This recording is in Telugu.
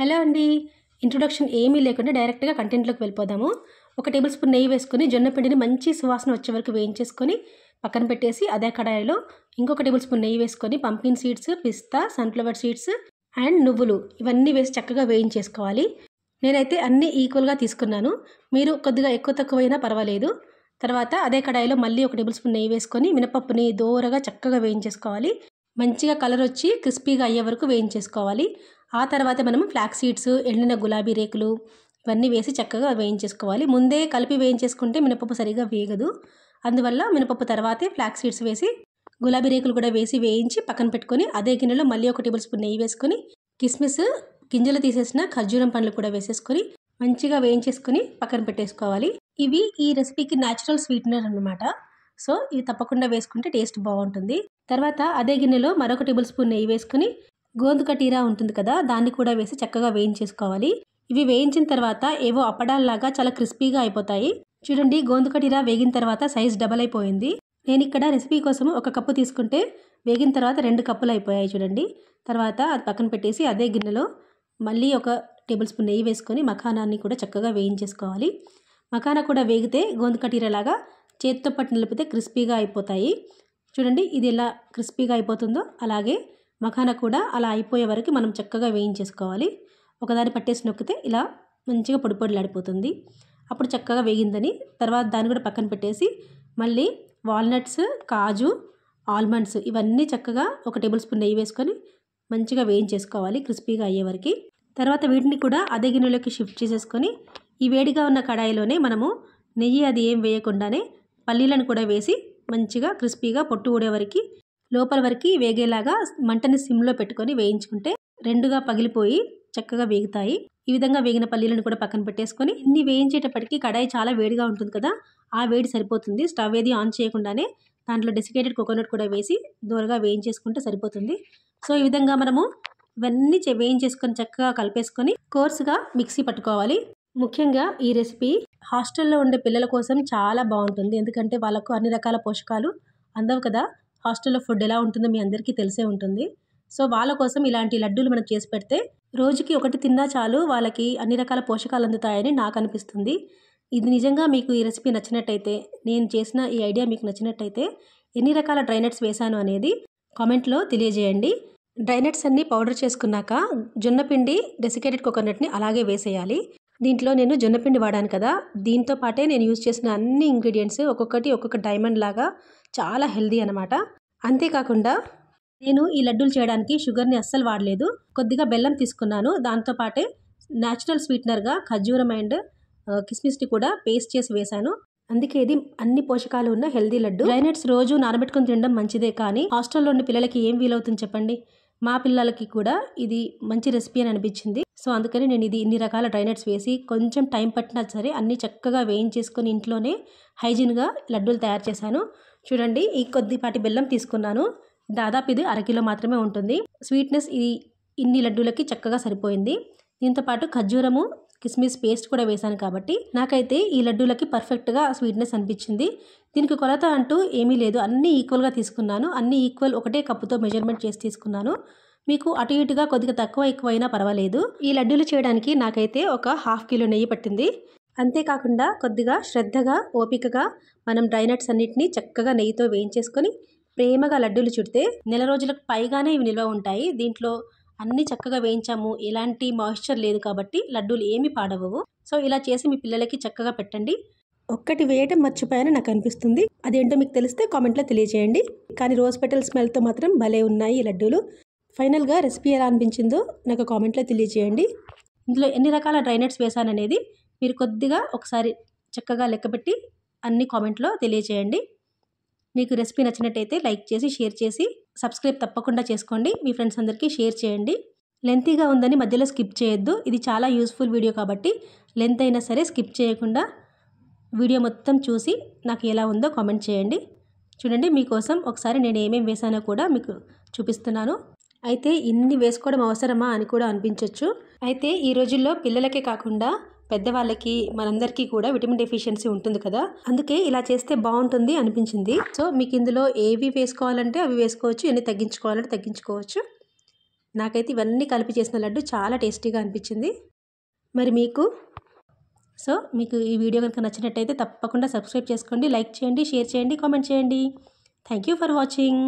హలో అండి. ఇంట్రొడక్షన్ ఏమీ లేకుండా డైరెక్ట్‌గా కంటెంట్‌లోకి వెళ్ళిపోదాము. ఒక టేబుల్ స్పూన్ నెయ్యి వేసుకొని జొన్న పిండిని మంచి సువాసన వచ్చే వరకు వేయించేసుకొని పక్కన పెట్టేసి, అదే కడాయిలో ఇంకొక టేబుల్ స్పూన్ నెయ్యి వేసుకొని pumpkin seeds, pista, sunflower seeds and నువ్వులు ఇవన్నీ వేసి చక్కగా వేయించేసుకోవాలి. నేనైతే అన్నీ ఈక్వల్‌గా తీసుకున్నాను. మీరు కొద్దిగా ఎక్కువ తక్కువైనా పర్వాలేదు. తర్వాత అదే కడాయిలో మళ్ళీ ఒక టేబుల్ స్పూన్ నెయ్యి వేసుకొని మినపప్పుని దోరగా చక్కగా వేయించేసుకోవాలి. మంచిగా కలర్ వచ్చి క్రిస్పీగా అయ్యే వరకు వేయించేసుకోవాలి. ఆ తర్వాత మనం ఫ్లాక్స్ సీడ్స్, ఎండిన గులాబీ రేకులు ఇవన్నీ వేసి చక్కగా వేయించేసుకోవాలి. ముందే కలిపి వేయించేసుకుంటే మినపప్పు సరిగ్గా వేగదు. అందువల్ల మినపప్పు తర్వాతే ఫ్లాక్స్ సీడ్స్ వేసి గులాబీ రేకులు కూడా వేసి వేయించి పక్కన పెట్టుకొని, అదే గిన్నెలో మళ్ళీ ఒక టేబుల్ స్పూన్ నెయ్యి వేసుకొని కిస్మిస్, గింజలు తీసేసిన ఖర్జూరం పండ్లు కూడా వేసేసుకొని మంచిగా వేయించేసుకొని పక్కన పెట్టేసుకోవాలి. ఇవి ఈ రెసిపీకి న్యాచురల్ స్వీటనర్ అన్నమాట. సో ఇవి తప్పకుండా వేసుకుంటే టేస్ట్ బాగుంటుంది. తర్వాత అదే గిన్నెలో మరొక టేబుల్ స్పూన్ నెయ్యి వేసుకొని గోందు కటీరా ఉంటుంది కదా, దాన్ని కూడా వేసి చక్కగా వేయించేసుకోవాలి. ఇవి వేయించిన తర్వాత ఏవో అప్పడాల్లాగా చాలా క్రిస్పీగా అయిపోతాయి. చూడండి, గోందు కటీరా వేగిన తర్వాత సైజ్ డబల్ అయిపోయింది. నేను ఇక్కడ రెసిపీ కోసం 1 కప్పు తీసుకుంటే వేగిన తర్వాత 2 కప్పులు అయిపోయాయి చూడండి. తర్వాత అది పక్కన పెట్టేసి అదే గిన్నెలో మళ్ళీ ఒక టేబుల్ స్పూన్ నెయ్యి వేసుకొని మఖానాన్ని కూడా చక్కగా వేయించేసుకోవాలి. మఖానా కూడా వేగితే గోందు కటీరా లాగా చేతితో పట్టి నిలిపితే క్రిస్పీగా అయిపోతాయి. చూడండి, ఇది ఎలా క్రిస్పీగా అయిపోతుందో అలాగే మఖానా కూడా అలా అయిపోయే వరకు మనం చక్కగా వేయించేసుకోవాలి. ఒకదాన్ని పట్టేసి నొక్కితే ఇలా మంచిగా పొడి పొడిలాడిపోతుంది. అప్పుడు చక్కగా వేగిందని తర్వాత దాన్ని కూడా పక్కన పెట్టేసి మళ్ళీ వాల్నట్స్, కాజు, ఆల్మండ్స్ ఇవన్నీ చక్కగా ఒక టేబుల్ స్పూన్ నెయ్యి వేసుకొని మంచిగా వేయించేసుకోవాలి క్రిస్పీగా అయ్యే వరకు. తర్వాత వీటిని కూడా అదే గిన్నెలోకి షిఫ్ట్ చేసేసుకొని ఈ వేడిగా ఉన్న కడాయిలోనే మనము నెయ్యి అది ఏం వేయకుండానే పల్లీలను కూడా వేసి మంచిగా క్రిస్పీగా పొట్టు ఊడే వరకు లోపల వరకు వేగేలాగా మంటని సిమ్లో పెట్టుకొని వేయించుకుంటే రెండుగా పగిలిపోయి చక్కగా వేగుతాయి. ఈ విధంగా వేగిన పల్లీలను కూడా పక్కన పెట్టేసుకొని ఇన్ని వేయించేటప్పటికి కడాయి చాలా వేడిగా ఉంటుంది కదా, ఆ వేడి సరిపోతుంది. స్టవ్ ఏది ఆన్ చేయకుండానే దాంట్లో డెసికేటెడ్ కోకోనట్ కూడా వేసి దోరగా వేయించేసుకుంటే సరిపోతుంది. సో ఈ విధంగా మనము ఇవన్నీ వేయించేసుకొని చక్కగా కలిపేసుకొని కోర్సుగా మిక్సీ పట్టుకోవాలి. ముఖ్యంగా ఈ రెసిపీ హాస్టల్లో ఉండే పిల్లల కోసం చాలా బాగుంటుంది. ఎందుకంటే వాళ్ళకు అన్ని రకాల పోషకాలు అందవు కదా. హాస్టల్లో ఫుడ్ ఎలా ఉంటుందో మీ అందరికీ తెలిసే ఉంటుంది. సో వాళ్ళ కోసం ఇలాంటి లడ్డూలు మనం చేసి పెడితే రోజుకి 1 తిన్నా చాలు, వాళ్ళకి అన్ని రకాల పోషకాలు అందుతాయని నాకు అనిపిస్తుంది. ఇది నిజంగా మీకు ఈ రెసిపీ నచ్చినట్టయితే, నేను చేసిన ఈ ఐడియా మీకు నచ్చినట్టయితే ఎన్ని రకాల డ్రై నట్స్ వేసాను అనేది కామెంట్లో తెలియజేయండి. డ్రై నట్స్ అన్నీ పౌడర్ చేసుకున్నాక జొన్న పిండి, డెసికేటెడ్ కోకోనట్ని అలాగే వేసేయాలి. దీంట్లో నేను జొన్నపిండి వాడాను కదా, దీంతో పాటే నేను యూజ్ చేసిన అన్ని ఇంగ్రీడియంట్స్ ఒక్కొక్కటి ఒక్కొక్క డైమండ్ లాగా చాలా హెల్దీ అనమాట. అంతేకాకుండా నేను ఈ లడ్డూలు చేయడానికి షుగర్ని అస్సలు వాడలేదు. కొద్దిగా బెల్లం తీసుకున్నాను. దాంతోపాటే న్యాచురల్ స్వీట్నర్గా ఖర్జూరం అండ్ కిస్మిస్ని కూడా పేస్ట్ చేసి వేశాను. అందుకే ఇది అన్ని పోషకాలు ఉన్న హెల్దీ లడ్డు. డ్రై నట్స్ రోజు నానబెట్టుకుని తినడం మంచిదే, కానీ హాస్టల్లో ఉన్న పిల్లలకి ఏం వీలవుతుంది చెప్పండి. మా పిల్లలకి కూడా ఇది మంచి రెసిపీ అని అనిపించింది. సో అందుకని నేను ఇది ఇన్ని రకాల డ్రై నట్స్ వేసి కొంచెం టైం పట్టినా సరే అన్నీ చక్కగా వేయించేసుకొని ఇంట్లోనే హైజీన్గా లడ్డూలు తయారు చేశాను. చూడండి, ఈ కొద్దిపాటి బెల్లం తీసుకున్నాను. దాదాపు ఇది 1/2 కిలో మాత్రమే ఉంటుంది. స్వీట్నెస్ ఇది ఇన్ని లడ్డూలకి చక్కగా సరిపోయింది. దీంతోపాటు ఖర్జూరము, కిస్మిస్ పేస్ట్ కూడా వేశాను కాబట్టి నాకైతే ఈ లడ్డూలకి పర్ఫెక్ట్గా స్వీట్నెస్ అనిపించింది. దీనికి కొలత అంటూ ఏమీ లేదు, అన్నీ ఈక్వల్గా తీసుకున్నాను. అన్నీ ఈక్వల్ ఒకటే కప్పుతో మెజర్మెంట్ చేసి తీసుకున్నాను. మీకు అటు ఇటుగా కొద్దిగా తక్కువ ఎక్కువైనా పర్వాలేదు. ఈ లడ్డూలు చేయడానికి నాకైతే ఒక 1/2 కిలో నెయ్యి పట్టింది. అంతేకాకుండా కొద్దిగా శ్రద్ధగా ఓపికగా మనం డ్రై నట్స్ అన్నిటినీ చక్కగా నెయ్యితో వేయించేసుకొని ప్రేమగా లడ్డూలు చుడితే నెల రోజులకు పైగానే ఇవి నిల్వ ఉంటాయి. దీంట్లో అన్నీ చక్కగా వేయించాము, ఎలాంటి మాయిశ్చర్ లేదు కాబట్టి లడ్డూలు ఏమీ పాడవవు. సో ఇలా చేసి మీ పిల్లలకి చక్కగా పెట్టండి. ఒక్కటి వేయటం మర్చిపోయాను నాకు అనిపిస్తుంది. అదేంటో మీకు తెలిస్తే కామెంట్లో తెలియజేయండి. కానీ రోజ్ పెటల్ స్మెల్తో మాత్రం భలే ఉన్నాయి ఈ లడ్డూలు. ఫైనల్గా రెసిపీ ఎలా అనిపించిందో నాకు కామెంట్లో తెలియజేయండి. ఇందులో ఎన్ని రకాల డ్రై నట్స్ వేసాననేది మీరు కొద్దిగా ఒకసారి చక్కగా లెక్కపెట్టి అన్ని కామెంట్లో తెలియజేయండి. మీకు రెసిపీ నచ్చినట్టయితే లైక్ చేసి, షేర్ చేసి, సబ్స్క్రైబ్ తప్పకుండా చేసుకోండి. మీ ఫ్రెండ్స్ అందరికీ షేర్ చేయండి. లెంతీగా ఉందని మధ్యలో స్కిప్ చేయొద్దు. ఇది చాలా యూస్ఫుల్ వీడియో కాబట్టి లెంత్ అయినా సరే స్కిప్ చేయకుండా వీడియో మొత్తం చూసి నాకు ఎలా ఉందో కామెంట్ చేయండి. చూడండి, మీకోసం ఒకసారి నేను ఏమేమి వేసానో కూడా మీకు చూపిస్తున్నాను. అయితే ఇన్ని వేసుకోవడం అవసరమా అని కూడా అనిపించవచ్చు. అయితే ఈ రోజుల్లో పిల్లలకే కాకుండా పెద్దవాళ్ళకి మనందరికీ కూడా విటమిన్ డెఫిషియన్సీ ఉంటుంది కదా, అందుకే ఇలా చేస్తే బాగుంటుంది అనిపించింది. సో మీకు ఇందులో ఏవి వేసుకోవాలంటే అవి వేసుకోవచ్చు, ఎన్ని తగ్గించుకోవాలంటే తగ్గించుకోవచ్చు. నాకైతే ఇవన్నీ కలిపి చేసిన లడ్డు చాలా టేస్టీగా అనిపించింది. మరి మీకు ఈ వీడియో కనుక నచ్చినట్టయితే తప్పకుండా సబ్స్క్రైబ్ చేసుకోండి, లైక్ చేయండి, షేర్ చేయండి, కామెంట్ చేయండి. Thank you for watching.